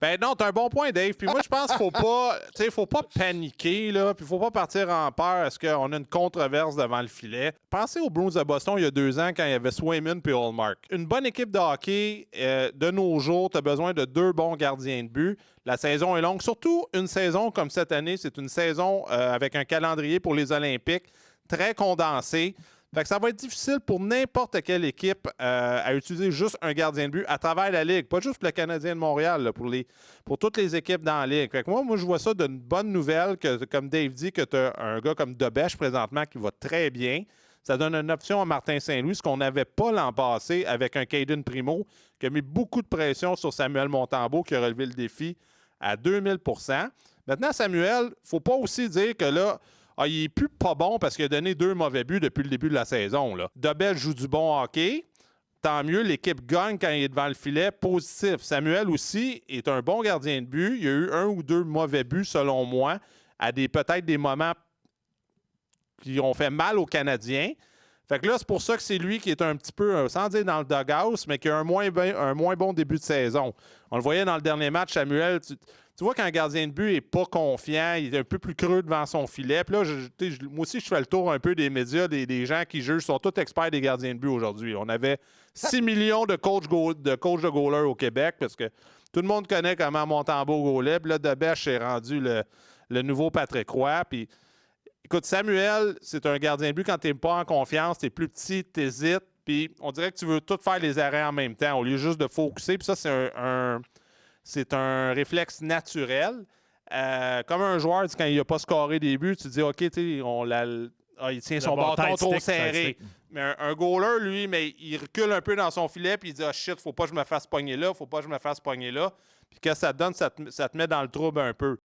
Ben non, t'as un bon point, Dave. Puis moi, je pense qu'il faut pas paniquer, là. Puis il faut pas partir en peur. Est-ce qu'on a une controverse devant le filet? Pensez aux Bruins de Boston il y a 2 ans quand il y avait Swayman et Hallmark. Une bonne équipe de hockey, de nos jours, t'as besoin de 2 bons gardiens de but. La saison est longue. Surtout une saison comme cette année, c'est une saison avec un calendrier pour les Olympiques très condensé. Fait que ça va être difficile pour n'importe quelle équipe à utiliser juste un gardien de but à travers la Ligue. Pas juste pour le Canadien de Montréal, là, pour toutes les équipes dans la Ligue. Fait que moi, je vois ça d'une bonne nouvelle que, comme Dave dit, que tu as un gars comme Debèche présentement qui va très bien. Ça donne une option à Martin Saint-Louis, ce qu'on n'avait pas l'an passé avec un Caden Primo qui a mis beaucoup de pression sur Samuel Montembeault qui a relevé le défi à 2000 %. Maintenant, Samuel, il ne faut pas aussi dire que là, il n'est plus pas bon parce qu'il a donné 2 mauvais buts depuis le début de la saison. Dobel joue du bon hockey. Tant mieux, l'équipe gagne quand il est devant le filet. Positif. Samuel aussi est un bon gardien de but. Il y a eu 1 ou 2 mauvais buts, selon moi, à peut-être des moments qui ont fait mal aux Canadiens. Fait que là, c'est pour ça que c'est lui qui est un petit peu, sans dire dans le doghouse, mais qui a un moins bon début de saison. On le voyait dans le dernier match, Samuel. Tu vois qu'un gardien de but n'est pas confiant, il est un peu plus creux devant son filet. Puis là, moi aussi, je fais le tour un peu des médias, des gens qui jugent, sont tous experts des gardiens de but aujourd'hui. On avait 6 millions de coachs de goalers au Québec parce que tout le monde connaît comment Montembeault goalait. Puis là, Debèche est rendu le nouveau Patrick Roy. Puis écoute, Samuel, c'est un gardien de but quand tu n'es pas en confiance, tu es plus petit, tu hésites. Puis on dirait que tu veux tout faire les arrêts en même temps au lieu juste de focuser. Puis ça, c'est un réflexe naturel. Comme un joueur, quand il n'a pas scoré des buts, tu te dis, OK, il tient son bâton trop serré. Mais un goaler, lui, il recule un peu dans son filet, puis il dit, shit, faut pas que je me fasse pogner là, faut pas que je me fasse pogner là. Puis que ça te donne, ça te met dans le trouble un peu.